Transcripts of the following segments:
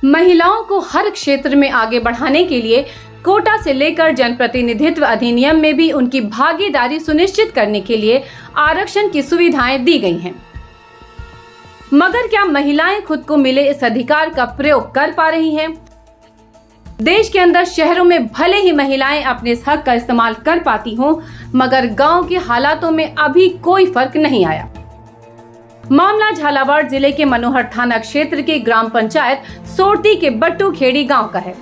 महिलाओं को हर क्षेत्र में आगे बढ़ाने के लिए कोटा से लेकर जनप्रतिनिधित्व अधिनियम में भी उनकी भागीदारी सुनिश्चित करने के लिए आरक्षण की सुविधाएं दी गई हैं। मगर क्या महिलाएं खुद को मिले इस अधिकार का प्रयोग कर पा रही हैं? देश के अंदर शहरों में भले ही महिलाएं अपने इस हक का इस्तेमाल कर पाती हों, मगर गांव के हालातों में अभी कोई फर्क नहीं आया। मामला झालावाड़ जिले के मनोहर थाना क्षेत्र के ग्राम पंचायत सोरती के बट्टू खेड़ी गांव का है,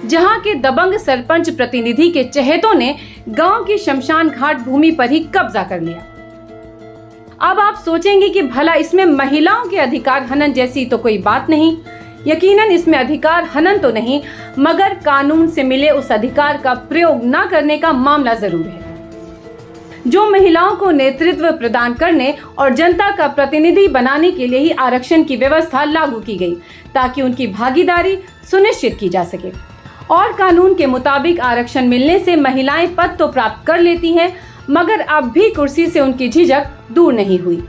जहां के दबंग सरपंच प्रतिनिधि के चहेतों ने गांव की शमशान घाट भूमि पर ही कब्जा कर लिया। अब आप सोचेंगे कि भला इसमें महिलाओं के अधिकार हनन जैसी तो कोई बात नहीं। यकीनन इसमें अधिकार हनन तो नहीं, मगर कानून से मिले उस अधिकार का प्रयोग न करने का मामला जरूर है। जो महिलाओं को नेतृत्व प्रदान करने और जनता का प्रतिनिधि बनाने के लिए ही आरक्षण की व्यवस्था लागू की गई, ताकि उनकी भागीदारी सुनिश्चित की जा सके। और कानून के मुताबिक आरक्षण मिलने से महिलाएं पद तो प्राप्त कर लेती हैं, मगर अब भी कुर्सी से उनकी झिझक दूर नहीं हुई।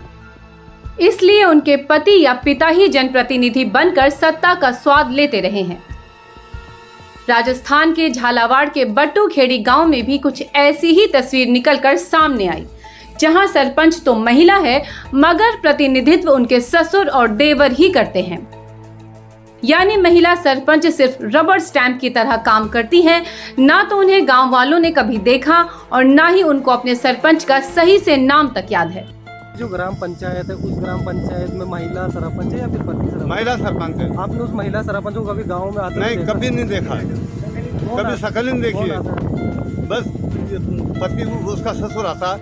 इसलिए उनके पति या पिता ही जनप्रतिनिधि बनकर सत्ता का स्वाद लेते रहे हैं। राजस्थान के झालावाड़ के बट्टू खेड़ी गांव में भी कुछ ऐसी ही तस्वीर निकलकर सामने आई, जहां सरपंच तो महिला है, मगर प्रतिनिधित्व उनके ससुर और देवर ही करते हैं। यानी महिला सरपंच सिर्फ रबर स्टैंप की तरह काम करती हैं। ना तो उन्हें गांव वालों ने कभी देखा और ना ही उनको अपने सरपंच का सही से नाम तक याद है। जो ग्राम पंचायत है, उस ग्राम पंचायत में महिला सरपंच है या फिर पति सरपंच? महिला सरपंच है। आपने उस महिला सरपंच को कभी गांव में आते नहीं, कभी नहीं देखा, कभी शक्ल नहीं देखी है। बस पति उसका ससुर आता।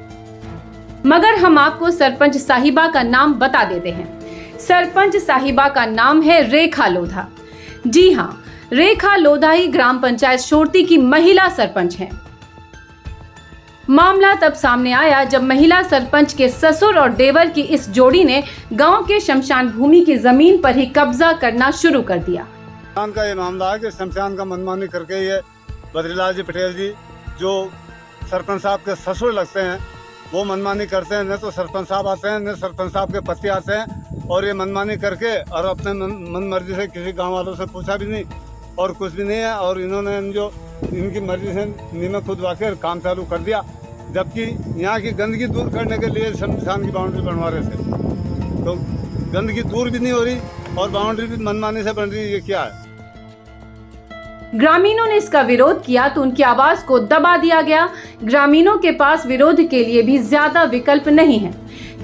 मगर हम आपको सरपंच साहिबा का नाम बता देते हैं। सरपंच साहिबा का नाम है रेखा लोधा। जी हाँ, रेखा लोधा ही ग्राम पंचायत सोरती की महिला सरपंच हैं। मामला तब सामने आया जब महिला सरपंच के ससुर और देवर की इस जोड़ी ने गांव के शमशान भूमि की जमीन पर ही कब्जा करना शुरू कर दिया। शमशान का ये मामला है कि शमशान का मनमानी करके ये बद्रीलाल जी पटेल जी, जो सरपंच साहब के ससुर लगते हैं, वो मनमानी करते हैं। न तो सरपंच साहब आते हैं, न सरपंच साहब के पति आते हैं, और ये मनमानी करके और अपने मन मर्जी से किसी गाँव वालों से पूछा भी नहीं और कुछ भी नहीं है। और इन्होंने जो इनकी मर्जी से नीमक खुदवा के काम चालू कर दिया, जबकि यहाँ की गंदगी दूर करने के लिए शमशान की बाउंड्री बनवा रहे थे। तो गंदगी दूर भी नहीं हो रही और बाउंड्री भी मनमानी से बन रही है। ये क्या है? ग्रामीणों ने इसका विरोध किया तो उनकी आवाज को दबा दिया गया। ग्रामीणों के पास विरोध के लिए भी ज्यादा विकल्प नहीं है,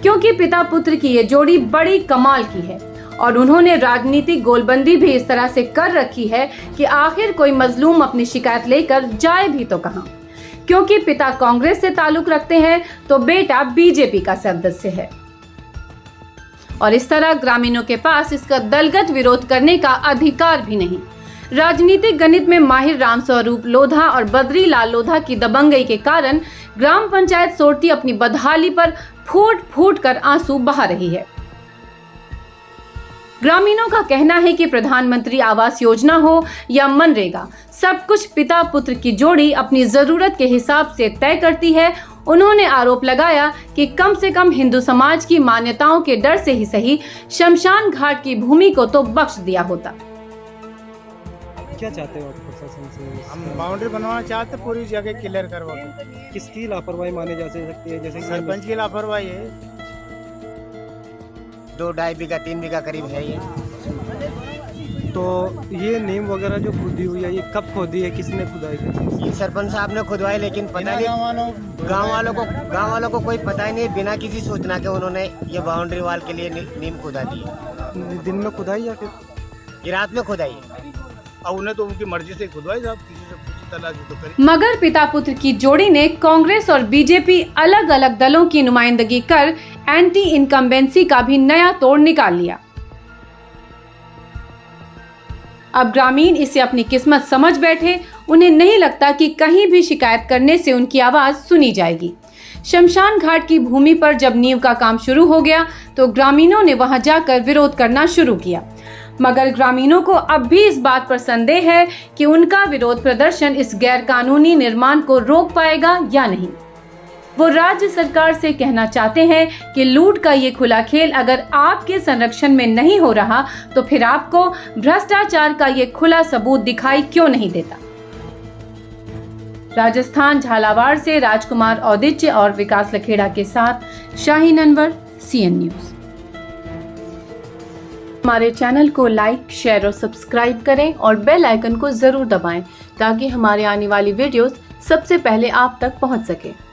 क्योंकि पिता पुत्र की ये जोड़ी बड़ी कमाल की है और उन्होंने राजनीतिक गोलबंदी भी इस तरह से कर रखी है कि आखिर कोई मजलूम अपनी शिकायत लेकर जाए भी तो कहां, क्योंकि पिता कांग्रेस से ताल्लुक रखते हैं तो बेटा बीजेपी का सदस्य है। और इस तरह ग्रामीणों के पास इसका दलगत विरोध करने का अधिकार भी नहीं। राजनीतिक गणित में माहिर रामस्वरूप लोधा और बद्रीलाल लोधा की दबंगई के कारण ग्राम पंचायत सोरती अपनी बदहाली पर फूट फूट कर आंसू बहा रही है। ग्रामीणों का कहना है कि प्रधानमंत्री आवास योजना हो या मनरेगा, सब कुछ पिता पुत्र की जोड़ी अपनी जरूरत के हिसाब से तय करती है। उन्होंने आरोप लगाया कि कम से कम हिंदू समाज की मान्यताओं के डर से ही सही शमशान घाट की भूमि को तो बख्श दिया होता। क्या चाहते हो आप प्रशासन से? हम बाउंड्री बनवाना चाहते, पूरी जगह क्लियर करवा के। किसकी लापरवाही माने जा सकती है? जैसे सरपंच की लापरवाही है। 2-2.5 बीघा 3 बीघा करीब है ये। तो ये नीम वगैरह जो खुदी हुई है, ये कब खोदी है, किसने खुदाई की? ये सरपंच साहब ने खुदवाई, लेकिन पता नहीं गांव वालों को कोई पता ही नहीं। बिना किसी सूचना के उन्होंने ये बाउंड्री वाल के लिए नीम खुदा दी। दिन में खुदाई या फिर ये रात में खुदाई? और उन्हें तो उनकी मर्जी से खुदवाई, साहब किसी से पूछी तलाशी तो करी। मगर पिता पुत्र की जोड़ी ने कांग्रेस और बीजेपी अलग अलग दलों की नुमाइंदगी कर एंटी इनकम्बेंसी का भी नया तोड़ निकाल लिया। अब ग्रामीण इसे अपनी किस्मत समझ बैठे। उन्हें नहीं लगता कि कहीं भी शिकायत करने से उनकी आवाज सुनी जाएगी। शमशान घाट की भूमि पर जब नींव का काम शुरू हो गया तो ग्रामीणों ने वहां जाकर विरोध करना शुरू किया, मगर ग्रामीणों को अब भी इस बात पर संदेह है कि उनका विरोध प्रदर्शन इस गैर कानूनी निर्माण को रोक पाएगा या नहीं। वो राज्य सरकार से कहना चाहते हैं कि लूट का ये खुला खेल अगर आपके संरक्षण में नहीं हो रहा तो फिर आपको भ्रष्टाचार का ये खुला सबूत दिखाई क्यों नहीं देता। राजस्थान झालावाड़ से राजकुमार औदिच्य और विकास लखेड़ा के साथ शाहीन अनवर, CN न्यूज। हमारे चैनल को लाइक, शेयर और सब्सक्राइब करें और बेल आइकन को जरूर दबाएं ताकि हमारे आने वाली वीडियोस सबसे पहले आप तक पहुंच सके।